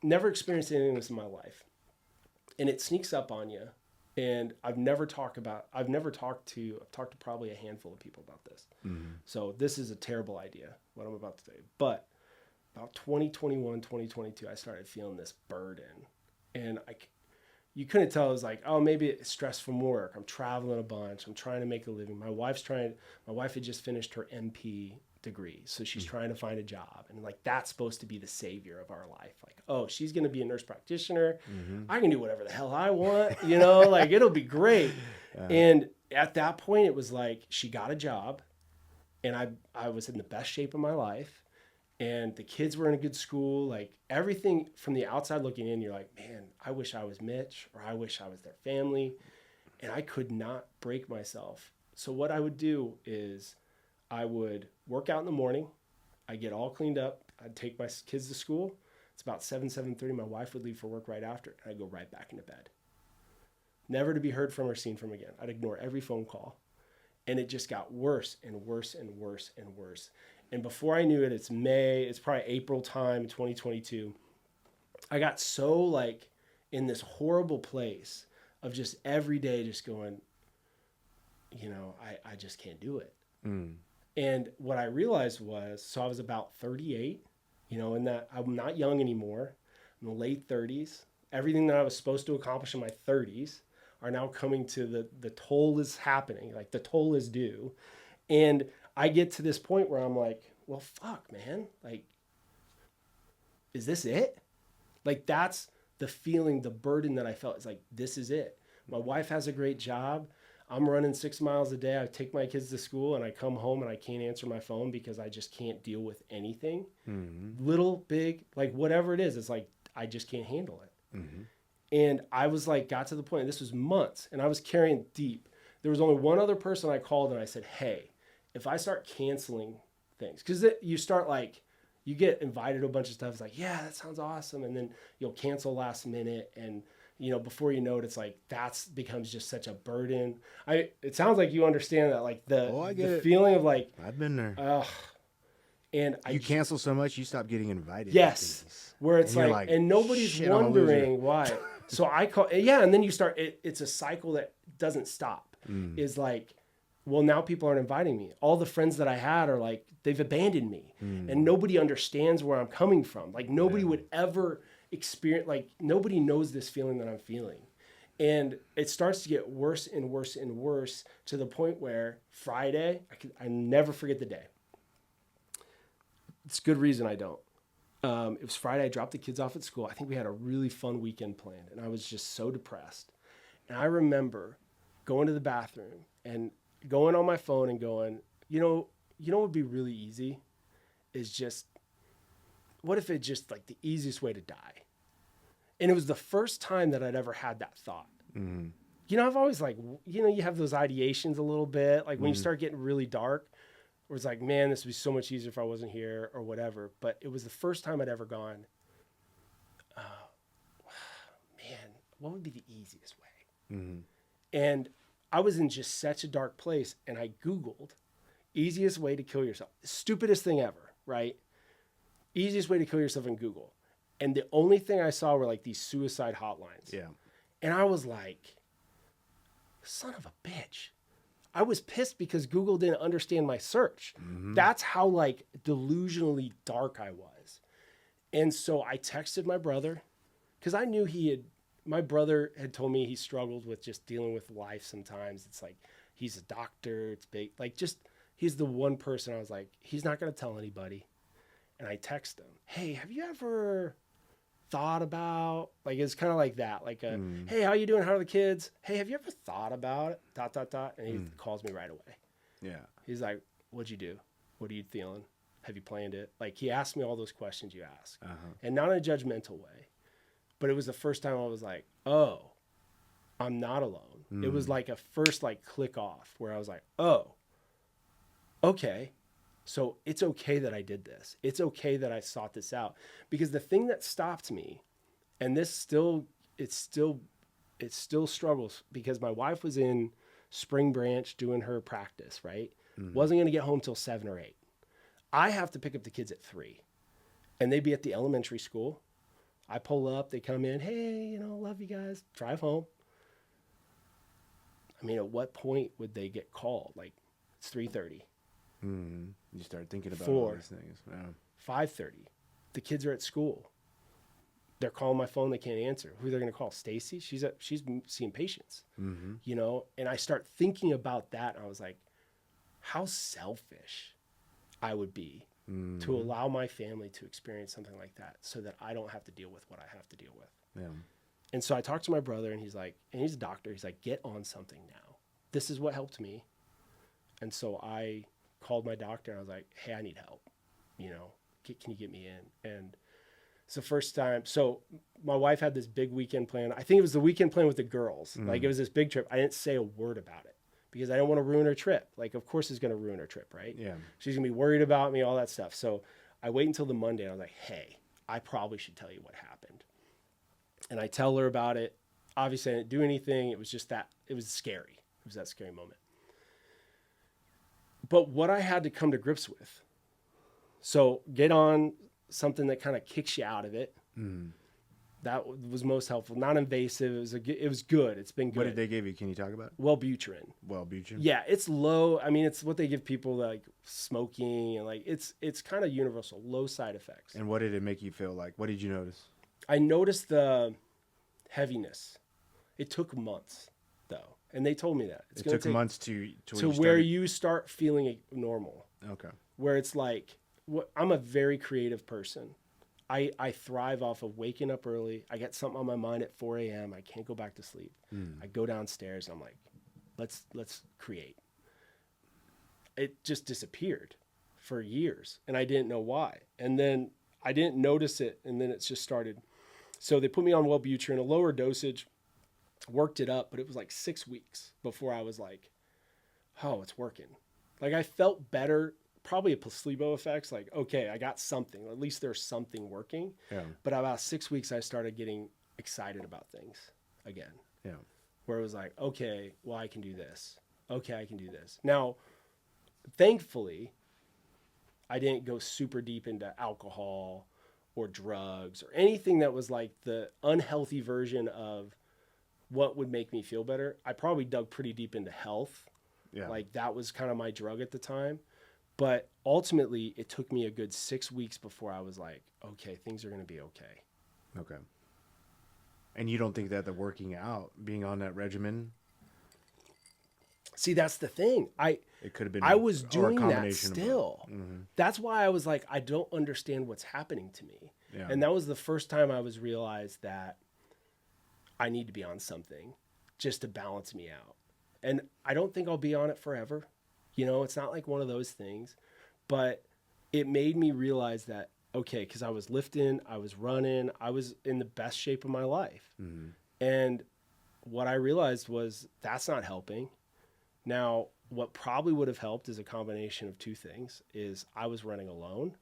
never experienced anything like this in my life. And it sneaks up on you. And I've talked to probably a handful of people about this. Mm-hmm. So this is a terrible idea, what I'm about to say. But about 2021, 2022, I started feeling this burden. And you couldn't tell. It was like, oh, maybe it's stress from work. I'm traveling a bunch. I'm trying to make a living. My wife had just finished her MP degree. So she's trying to find a job. And like, that's supposed to be the savior of our life. Like, oh, she's going to be a nurse practitioner. Mm-hmm. I can do whatever the hell I want, like it'll be great. And at that point it was like, she got a job and I was in the best shape of my life and the kids were in a good school. Like everything from the outside looking in, you're like, man, I wish I was Mitch, or I wish I was their family. And I could not break myself. So what I would do is I would work out in the morning. I'd get all cleaned up. I'd take my kids to school. It's about 7:30. My wife would leave for work right after. And I'd go right back into bed. Never to be heard from or seen from again. I'd ignore every phone call. And it just got worse and worse and worse and worse. And before I knew it, it's probably April time, 2022. I got so like in this horrible place of just every day just going, I just can't do it. Mm. And what I realized was, so I was about 38, and that I'm not young anymore. I'm in the late 30s. Everything that I was supposed to accomplish in my 30s are now coming to the toll is happening. Like the toll is due. And I get to this point where I'm like, well, fuck, man. Like, is this it? Like, that's the feeling, the burden that I felt. It's like, this is it. My wife has a great job. I'm running 6 miles a day. I take my kids to school and I come home and I can't answer my phone because I just can't deal with anything. Mm-hmm. Little, big, like whatever it is. It's like, I just can't handle it. Mm-hmm. And I was like, got to the point, and this was months, and I was carrying deep. There was only one other person I called and I said, hey, if I start canceling things, because you start like, you get invited to a bunch of stuff. It's like, yeah, that sounds awesome. And then you'll cancel last minute. And, before you know it, it's like, becomes just such a burden. It sounds like you understand that, like the feeling of like, I've been there. And you cancel so much, you stop getting invited. Yes. Where it's like, and nobody's wondering why. So I call, and then you start, it's a cycle that doesn't stop. Is like, well, now people aren't inviting me. All the friends that I had are like, they've abandoned me. And nobody understands where I'm coming from. Like nobody would ever experience, like nobody knows this feeling that I'm feeling. And it starts to get worse and worse and worse to the point where Friday, I never forget the day. It's a good reason I don't. It was Friday. I dropped the kids off at school. I think we had a really fun weekend planned, and I was just so depressed. And I remember going to the bathroom and going on my phone and going, what would be really easy is just, what if it's just like the easiest way to die? And it was the first time that I'd ever had that thought. Mm-hmm. I've always like, you have those ideations a little bit, like when you start getting really dark, where it's like, man, this would be so much easier if I wasn't here or whatever. But it was the first time I'd ever gone, man, what would be the easiest way? Mm-hmm. And I was in just such a dark place, and I Googled easiest way to kill yourself. Stupidest thing ever, right? Easiest way to kill yourself in Google. And the only thing I saw were like these suicide hotlines. Yeah. And I was like, son of a bitch. I was pissed because Google didn't understand my search. Mm-hmm. That's how like delusionally dark I was. And so I texted my brother because I knew my brother had told me he struggled with just dealing with life sometimes. It's like, he's a doctor. It's big. Like he's the one person I was like, he's not going to tell anybody. And I text him, hey, have you ever thought about, like, it's kind of like that, like hey, how you doing? How are the kids? Hey, have you ever thought about it? ... And he calls me right away. Yeah. He's like, what'd you do? What are you feeling? Have you planned it? Like, he asked me all those questions you ask. And not in a judgmental way, but it was the first time I was like, oh, I'm not alone. It was like a first like click off where I was like, oh, okay. So it's okay that I did this. It's okay that I sought this out, because the thing that stopped me, and it still struggles, because my wife was in Spring Branch doing her practice, right? Wasn't going to get home till 7 or 8. I have to pick up the kids at 3, and they'd be at the elementary school. I pull up, they come in, hey, you know, love you guys, drive home. I mean, at what point would they get called? Like, it's 3:30. You start thinking about 4, all these things. Yeah. 5:30. The kids are at school. They're calling my phone. They can't answer. Who they're going to call? Stacy? She's seeing patients, you know? And I start thinking about that. And I was like, how selfish I would be to allow my family to experience something like that so that I don't have to deal with what I have to deal with. Yeah. And so I talked to my brother, and he's like, and he's a doctor. He's like, get on something now. This is what helped me. And so I called my doctor, and I was like, hey, I need help. You know, can you get me in? And it's the first time. So my wife had this big weekend plan. I think it was the weekend plan with the girls. Like, it was this big trip. I didn't say a word about it because I didn't want to ruin her trip. Like, of course it's going to ruin her trip, right? Yeah. She's going to be worried about me, all that stuff. So I wait until the Monday, and I was like, hey, I probably should tell you what happened. And I tell her about it. Obviously, I didn't do anything. It was just that, it was scary. It was that scary moment. But what I had to come to grips with, so get on something that kind of kicks you out of it. That was most helpful. Not invasive. It was good. It's been good. What did they give you? Can you talk about it? Wellbutrin. Wellbutrin? Yeah, it's low. I mean, it's what they give people like smoking, and like it's kind of universal, low side effects. And what did it make you feel like? What did you notice? I noticed the heaviness. It took months, though, and they told me that It took months to where you start feeling normal. Okay. Where it's like, I'm a very creative person. I thrive off of waking up early. I get something on my mind at 4 a.m. I can't go back to sleep. I go downstairs and I'm like, let's create. It just disappeared for years, and I didn't know why. And then I didn't notice it, and then it's just started. So they put me on Wellbutrin, a lower dosage, worked it up, but it was like 6 weeks before I was like, oh, it's working. Like, I felt better, probably a placebo effects, like, okay, I got something. At least there's something working. Yeah. But about 6 weeks, I started getting excited about things again. Yeah. Where it was like, okay, well, I can do this. Okay, I can do this. Now, thankfully, I didn't go super deep into alcohol or drugs or anything that was like the unhealthy version of what would make me feel better. I probably dug pretty deep into health. Yeah. Like, that was kind of my drug at the time. But ultimately, it took me a good 6 weeks before I was like, okay, things are going to be okay. Okay. And you don't think that the working out, being on that regimen, see, that's the thing. it could have been I was doing that combination still. That's why I was like, I don't understand what's happening to me. Yeah. And that was the first time I was realized that I need to be on something just to balance me out. And I don't think I'll be on it forever. You know, it's not like one of those things, but it made me realize that, okay, because I was lifting, I was running, I was in the best shape of my life. And what I realized was that's not helping. Now, what probably would have helped is a combination of two things. Is I was running alone.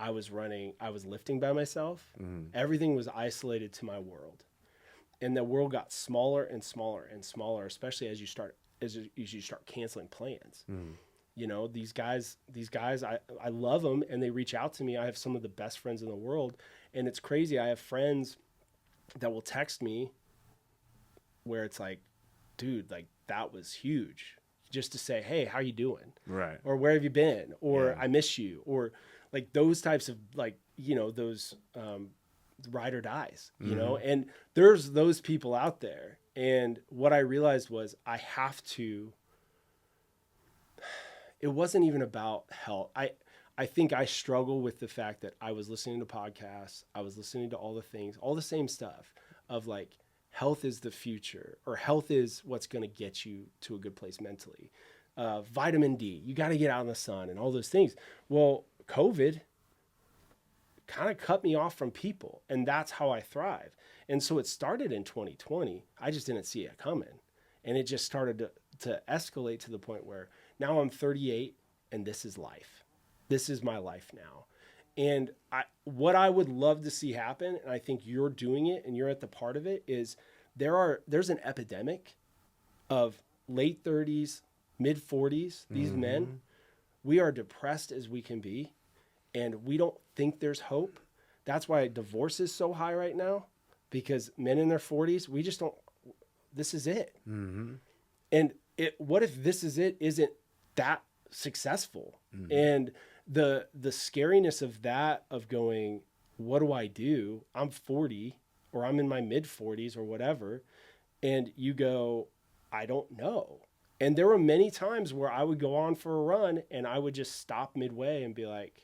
I was lifting by myself. Everything was isolated to my world. And the world got smaller and smaller and smaller, especially as you start canceling plans. You know, these guys, I love them, and they reach out to me. I have some of the best friends in the world, and it's crazy. I have friends that will text me where it's like, dude, like, that was huge, just to say, hey, how you doing? Right. Or where have you been? Or Yeah. I miss you. Or like those types of, like, you know, those ride or dies, you know, and there's those people out there. And what I realized was it wasn't even about health. I think I struggle with the fact that I was listening to podcasts. I was listening to all the things, all the same stuff of like, health is the future, or health is what's going to get you to a good place mentally. Vitamin D, you got to get out in the sun and all those things. Well, COVID kind of cut me off from people, and that's how I thrive. And so it started in 2020. I just didn't see it coming. And it just started to escalate to the point where now I'm 38 and this is life. This is my life now. And what I would love to see happen, and I think you're doing it and you're at the part of it, is there's an epidemic of late 30s, mid 40s, these men. We are depressed as we can be, and we don't think there's hope. That's why divorce is so high right now, because men in their 40s, we just don't, this is it. Mm-hmm. And what if this is it isn't that successful? Mm-hmm. And the scariness of that, of going, what do I do? I'm 40 or I'm in my mid 40s or whatever. And you go, I don't know. And there were many times where I would go on for a run and I would just stop midway and be like,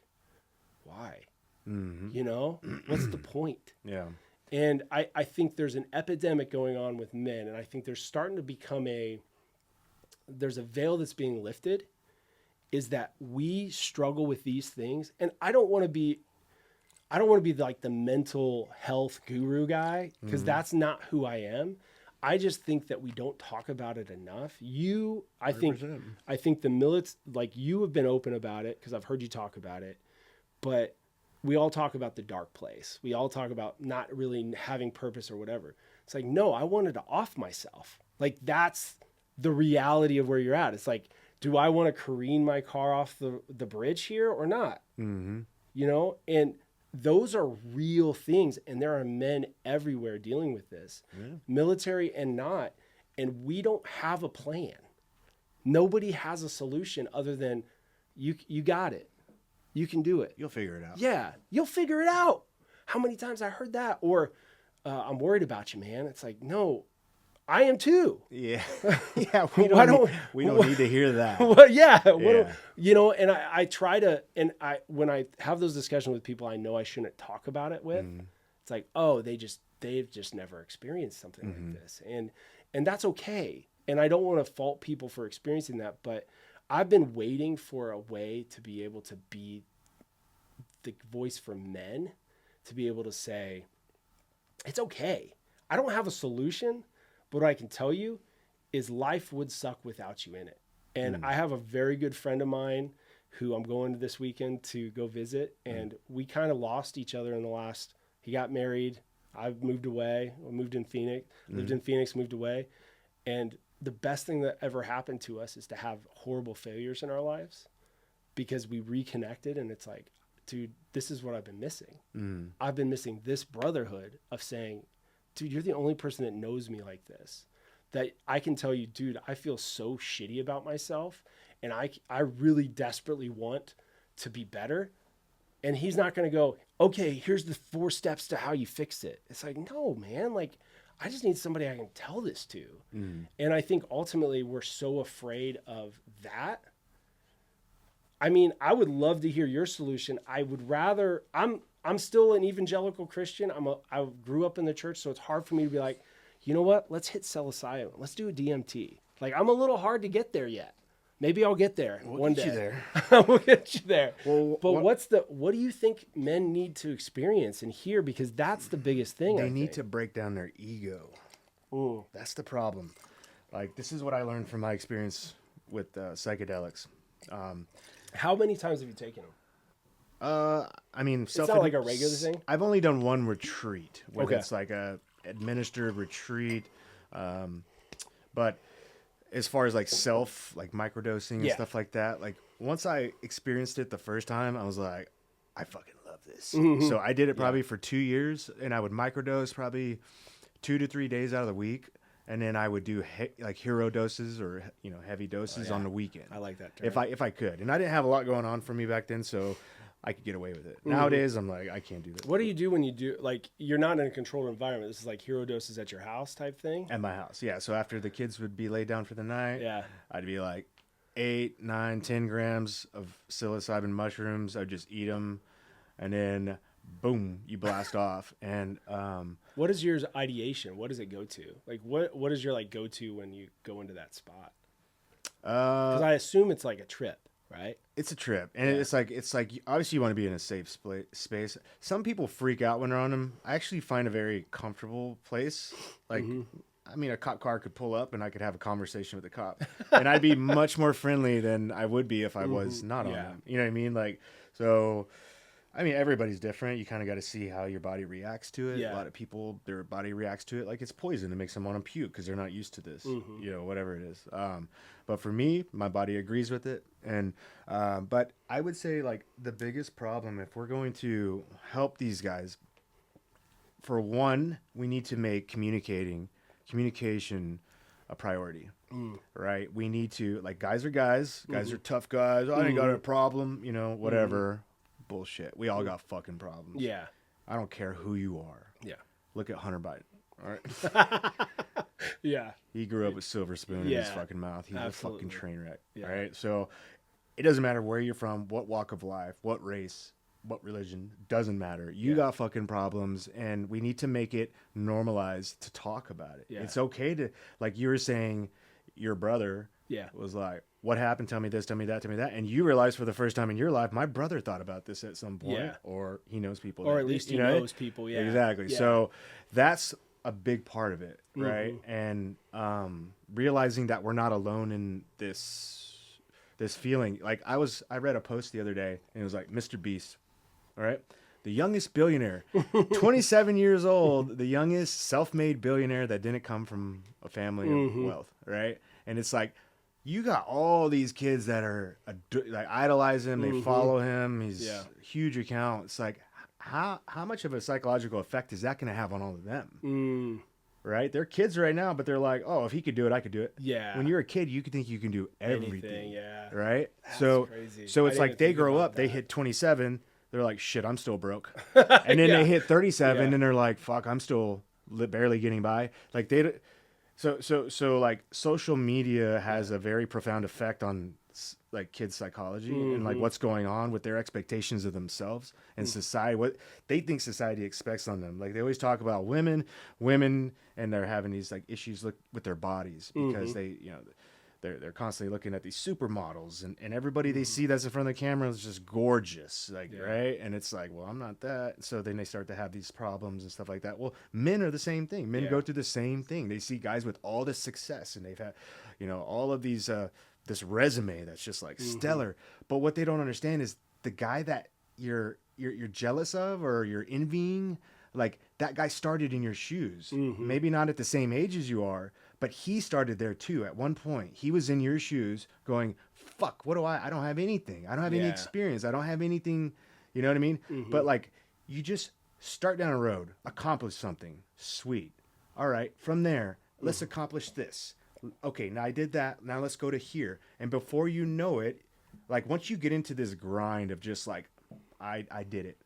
why? Mm-hmm. You know, what's the point? Yeah. And I think there's an epidemic going on with men. And I think there's starting to become there's a veil that's being lifted, is that we struggle with these things. And I don't want to be like the mental health guru guy, because that's not who I am. I just think that we don't talk about it enough. I think the milits, like, you have been open about it because I've heard you talk about it, but we all talk about the dark place. We all talk about not really having purpose or whatever. It's like, no, I wanted to off myself. Like, that's the reality of where you're at. It's like, do I want to careen my car off the bridge here or not? Mm-hmm. You know, and those are real things. And there are men everywhere dealing with this, military and not. And we don't have a plan. Nobody has a solution other than you got it. You can do it. You'll figure it out. Yeah, you'll figure it out. How many times I heard that? Or I'm worried about you, man. It's like, no, I am too. Yeah. Yeah. We don't need to hear that. Well, yeah. You know, and I try to, and when I have those discussions with people I know I shouldn't talk about it with, it's like, oh, they've just never experienced something like this. And that's okay. And I don't want to fault people for experiencing that, but I've been waiting for a way to be able to be the voice for men, to be able to say, it's okay. I don't have a solution, but what I can tell you is life would suck without you in it. And I have a very good friend of mine who I'm going to this weekend to go visit. And we kind of lost each other in he got married. I've moved away. I moved in Phoenix, lived in Phoenix, moved away. And the best thing that ever happened to us is to have horrible failures in our lives, because we reconnected. And it's like, dude, this is what I've been missing. I've been missing this brotherhood of saying, dude, you're the only person that knows me like this, that I can tell you, dude, I feel so shitty about myself. And I really desperately want to be better. And he's not going to go, okay, here's the 4 steps to how you fix it. It's like, no, man, like, I just need somebody I can tell this to. And I think ultimately we're so afraid of that. I mean, I would love to hear your solution. I would rather, I'm still an evangelical Christian. I grew up in the church, so it's hard for me to be like, you know what? Let's hit psilocybin. Let's do a DMT. Like, I'm a little hard to get there yet. Maybe I'll get there one day. We'll get you there. We'll get you there. Well, but what do you think men need to experience and hear? Because that's the biggest thing. They need to break down their ego. Ooh, that's the problem. Like, this is what I learned from my experience with psychedelics. How many times have you taken them? I mean, it's not like a regular thing. I've only done one retreat where Okay. it's like a administered retreat. But as far as like microdosing and stuff like that, like once I experienced it the first time, I was like, I fucking love this. So I did it probably for 2 years, and I would microdose probably 2 to 3 days out of the week. And then I would do like hero doses or, heavy doses on the weekend. I like that term. If I could. And I didn't have a lot going on for me back then, so I could get away with it. Nowadays, I'm like, I can't do that. What do you do when you do, like, you're not in a controlled environment? This is like hero doses at your house type thing? At my house, yeah. So after the kids would be laid down for the night, I'd be like 8, 9, 10 grams of psilocybin mushrooms. I'd just eat them, and then boom, you blast off. And what is your ideation? What does it go to? Like, what is your like go to when you go into that spot? Because I assume it's like a trip, right? It's a trip, and it's like obviously you want to be in a safe space. Some people freak out when they're on them. I actually find a very comfortable place. Like, I mean, a cop car could pull up, and I could have a conversation with the cop, and I'd be much more friendly than I would be if I was not on them. You know what I mean? Like, so I mean, everybody's different. You kind of got to see how your body reacts to it. Yeah. A lot of people, their body reacts to it like it's poison. It makes them want to puke because they're not used to this, whatever it is. But for me, my body agrees with it. And, but I would say like the biggest problem, if we're going to help these guys, for one, we need to make communication a priority, right? We need to, like, guys are guys. Guys are tough guys. I ain't got a problem, whatever. Bullshit. We all got fucking problems. Yeah. I don't care who you are. Yeah. Look at Hunter Biden. All right. Yeah. He grew up with silver spoon in his fucking mouth. He's Absolutely. a fucking train wreck. Yeah. All right. So it doesn't matter where you're from, what walk of life, what race, what religion, doesn't matter. You got fucking problems, and we need to make it normalized to talk about it. Yeah. It's okay to, like you were saying, your brother Yeah. was like, what happened? Tell me this, tell me that, tell me that. And you realize for the first time in your life, my brother thought about this at some point, Yeah. or he knows people. Or at least he knows people. Yeah. Exactly. Yeah. So that's a big part of it, right? And realizing that we're not alone in this feeling. Like I read a post the other day, and it was like Mr. Beast, all right? The youngest billionaire, 27 years old, the youngest self-made billionaire that didn't come from a family of wealth, right? And it's like, you got all these kids that are like idolize him, they follow him. He's a huge account. It's like, how much of a psychological effect is that going to have on all of them? Right? They're kids right now, but they're like, oh, if he could do it, I could do it. Yeah. When you're a kid, you could think you can do everything. Anything, yeah. Right? That's so crazy. So I it's didn't like even they think grow about up, they that. hit 27, they're like, shit, I'm still broke. And then they hit 37 and they're like, fuck, I'm still barely getting by. Like So like social media has a very profound effect on like kids' psychology and like what's going on with their expectations of themselves and society, what they think society expects on them. Like they always talk about women, and they're having these like issues with their bodies because they, they're constantly looking at these supermodels and everybody they see that's in front of the camera is just gorgeous, like, right? And it's like, well, I'm not that. So then they start to have these problems and stuff like that. Well, men are the same thing. Men go through the same thing. They see guys with all this success and they've had, all of these, this resume that's just like stellar. But what they don't understand is the guy that you're jealous of or you're envying, like that guy started in your shoes. Maybe not at the same age as you are, but he started there too. At one point, he was in your shoes going, fuck, what do I don't have anything. I don't have any experience. I don't have anything, you know what I mean? But like, you just start down a road, accomplish something, sweet. All right, from there, let's accomplish this. Okay, now I did that. Now let's go to here. And before you know it, like once you get into this grind of just like, I did it.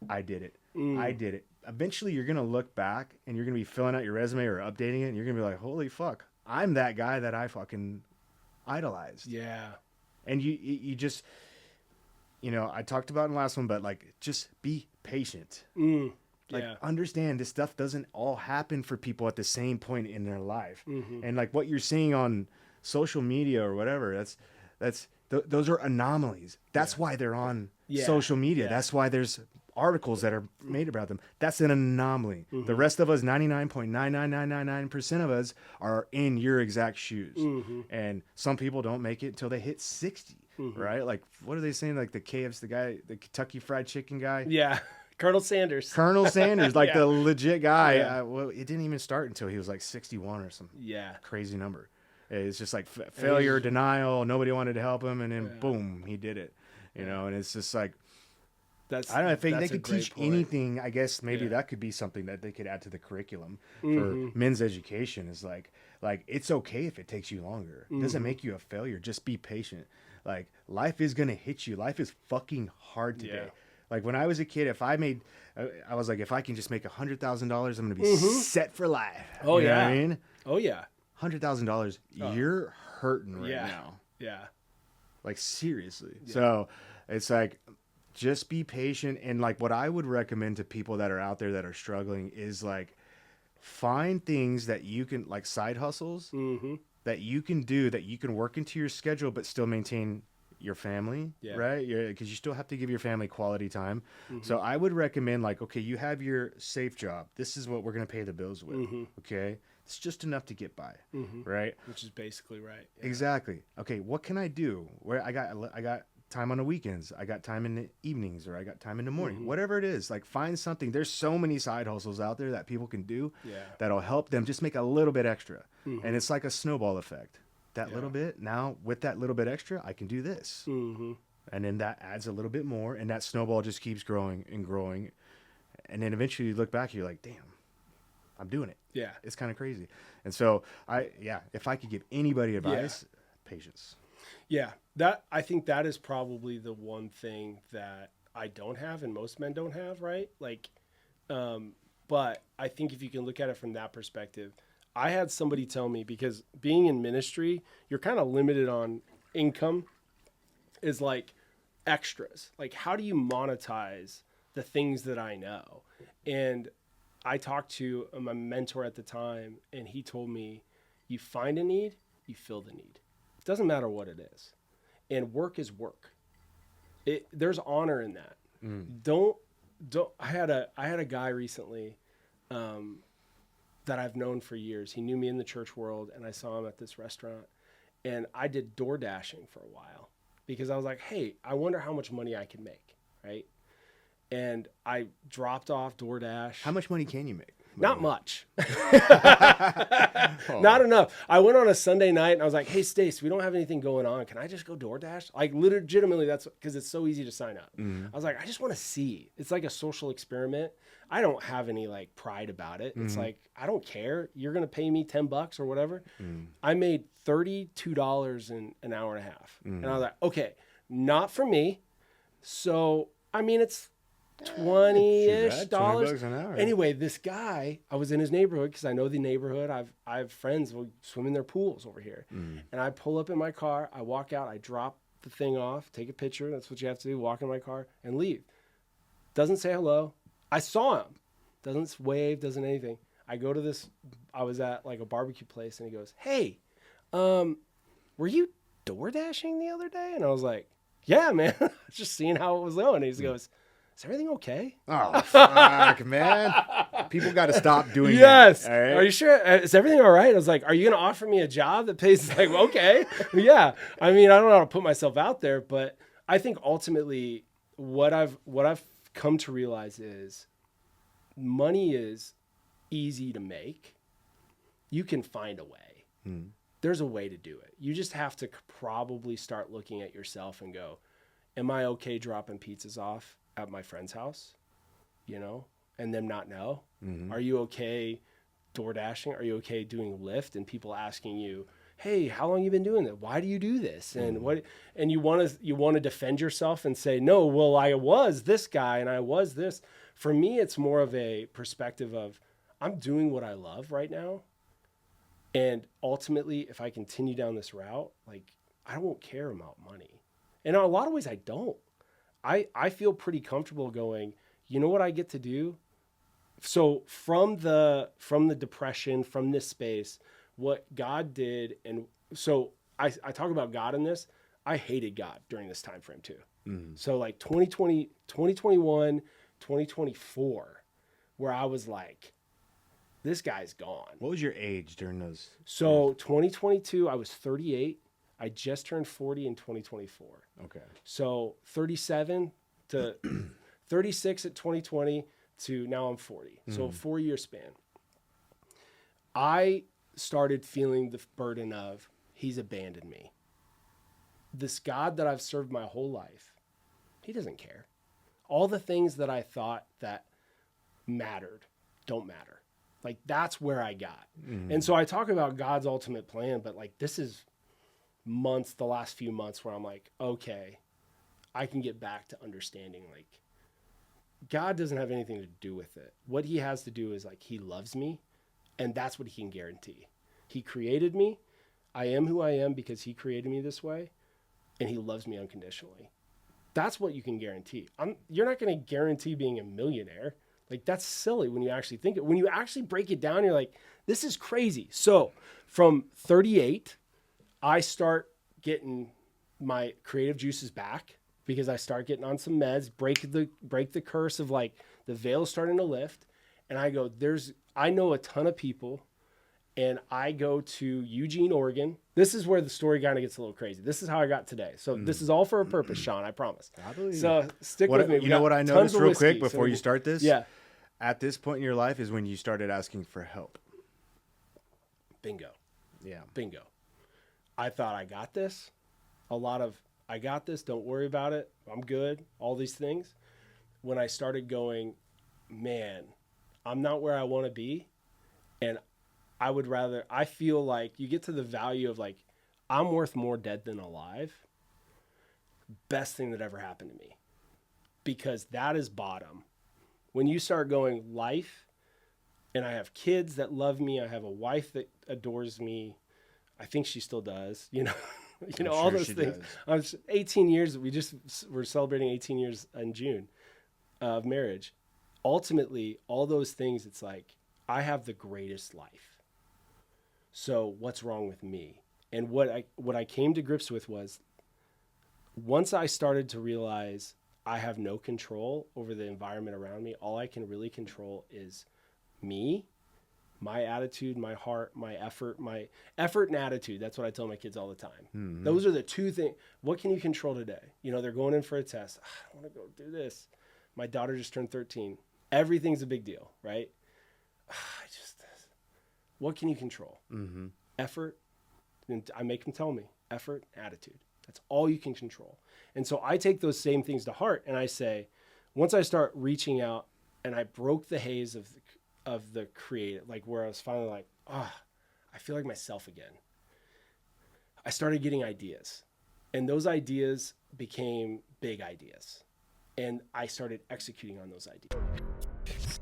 I did it. I did it. Eventually you're going to look back and you're going to be filling out your resume or updating it. And you're going to be like, holy fuck, I'm that guy that I fucking idolized. Yeah. And you just, I talked about in the last one, but like, just be patient. Like, understand this stuff doesn't all happen for people at the same point in their life. And like what you're seeing on social media or whatever, those are anomalies. That's why they're on social media. That's why there's articles that are made about them. That's an anomaly. The rest of us, 99.99999% of us are in your exact shoes. And some people don't make it until they hit 60, right? Like, what are they saying? Like the Kentucky Fried Chicken guy? Yeah. Colonel Sanders, like the legit guy. Well, it didn't even start until he was like 61 or some crazy number. It's just like failure, denial. Nobody wanted to help him, and then boom, he did it. And it's just like, I don't know if they could teach anything. I guess maybe that could be something that they could add to the curriculum for men's education. Is like it's okay if it takes you longer. It doesn't make you a failure. Just be patient. Like life is gonna hit you. Life is fucking hard today. Like when I was a kid, I was like, if I can just make $100,000, I'm going to be set for life. Oh, you know yeah. what I mean? Oh, yeah. $100,000, you're hurting right now. Yeah. Like seriously. Yeah. So it's like, just be patient. And like what I would recommend to people that are out there that are struggling is like, find things that you can, like side hustles that you can do, that you can work into your schedule, but still maintain your family, right? Because you still have to give your family quality time. So I would recommend like, okay, you have your safe job. This is what we're going to pay the bills with. Okay. It's just enough to get by. Right. Which is basically right. Yeah. Exactly. Okay. What can I do where I got time on the weekends. I got time in the evenings, or I got time in the morning. Whatever it is, like find something. There's so many side hustles out there that people can do that'll help them just make a little bit extra. And it's like a snowball effect. That little bit, now with that little bit extra, I can do this. And then that adds a little bit more, and that snowball just keeps growing and growing. And then eventually you look back and you're like, damn, I'm doing it. Yeah. It's kind of crazy. And so if I could give anybody advice, patience. Yeah. I think that is probably the one thing that I don't have and most men don't have, right? Like, but I think if you can look at it from that perspective, I had somebody tell me, because being in ministry, you're kind of limited on income, is like extras. Like, how do you monetize the things that I know? And I talked to my mentor at the time, and he told me, you find a need, you fill the need. It doesn't matter what it is. And work is work. There's honor in that. Don't. I had a guy recently that I've known for years. He knew me in the church world, and I saw him at this restaurant, and I did door dashing for a while because I was like, hey, I wonder how much money I can make, right? And I dropped off DoorDash. How much money can you make? Not much. Not enough. I went on a Sunday night and I was like, hey, Stace, we don't have anything going on. Can I just go DoorDash? Like, legitimately, that's because it's so easy to sign up. I was like, I just want to see. It's like a social experiment. I don't have any like pride about it. It's like, I don't care. You're going to pay me $10 or whatever. I made $32 in an hour and a half. And I was like, okay, not for me. So, I mean, it's $20-ish dollars an hour. Anyway, this guy, I was in his neighborhood because I know the neighborhood. I have friends who swim in their pools over here. And I pull up in my car, I walk out, I drop the thing off, take a picture. That's what you have to do. Walk in my car and leave. Doesn't say hello. I saw him. Doesn't wave, doesn't anything. I go to this, I was at like a barbecue place, and he goes, hey, were you door dashing the other day? And I was like, yeah, man. Just seeing how it was going. And he goes, is everything okay? Oh, fuck, man. People got to stop doing that. Yes. Right? Are you sure? Is everything all right? I was like, are you going to offer me a job that pays? Like, okay. Yeah. I mean, I don't know how to put myself out there, but I think ultimately what I've come to realize is money is easy to make. You can find a way. There's a way to do it. You just have to probably start looking at yourself and go, am I okay dropping pizzas off at my friend's house, and them not know? Are you okay door dashing? Are you okay doing Lyft and people asking you, hey, how long you been doing that? Why do you do this? And and you want to defend yourself and say, no, well, I was this guy and I was this. For me, it's more of a perspective of I'm doing what I love right now. And ultimately, if I continue down this route, like, I won't care about money. And in a lot of ways, I don't. I feel pretty comfortable going, you know what I get to do? So from the depression, from this space, what God did, and so I talk about God in this, I hated God during this time frame too. So like 2020, 2021, 2024, where I was like, this guy's gone. What was your age during those? So 2022, I was 38. I just turned 40 in 2024. Okay. So 37 to 36 at 2020 to now I'm 40. So a 4-year span. I started feeling the burden of he's abandoned me. This God that I've served my whole life, he doesn't care. All the things that I thought that mattered don't matter. Like, that's where I got. And so I talk about God's ultimate plan, but like, this is the last few months where I'm like, okay, I can get back to understanding, like, God doesn't have anything to do with it. What he has to do is, like, he loves me, and that's what he can guarantee. He created me. I am who I am because he created me this way, and he loves me unconditionally. That's what you can guarantee. You're not going to guarantee being a millionaire. Like, that's silly when you actually think it. When you actually break it down, you're like, this is crazy. So from 38, I start getting my creative juices back because I start getting on some meds, break the curse of, like, the veil starting to lift. And I go, I know a ton of people, and I go to Eugene, Oregon. This is where the story kind of gets a little crazy. This is how I got today. So this is all for a purpose, Shawn, I promise. I believe so stick with me. You know what I noticed real quick before you start this? Yeah. At this point in your life is when you started asking for help. Bingo. Yeah. Bingo. I thought I got this. I got this. Don't worry about it. I'm good. All these things. When I started going, man, I'm not where I want to be. And I feel like you get to the value of like, I'm worth more dead than alive. Best thing that ever happened to me. Because that is bottom. When you start going life, and I have kids that love me, I have a wife that adores me. I think she still does, all those things. I was 18 years. We're celebrating 18 years in June of marriage. Ultimately, all those things, it's like, I have the greatest life. So what's wrong with me? And what I came to grips with was, once I started to realize I have no control over the environment around me, all I can really control is me, my attitude, my heart, my effort and attitude. That's what I tell my kids all the time. Mm-hmm. Those are the two things. What can you control today? They're going in for a test. I want to go do this. My daughter just turned 13. Everything's a big deal, right? What can you control? Mm-hmm. Effort. And I make them tell me effort, attitude. That's all you can control. And so I take those same things to heart, and I say, once I start reaching out and I broke the haze of the creative, like where I was finally like, I feel like myself again. I started getting ideas, and those ideas became big ideas, and I started executing on those ideas.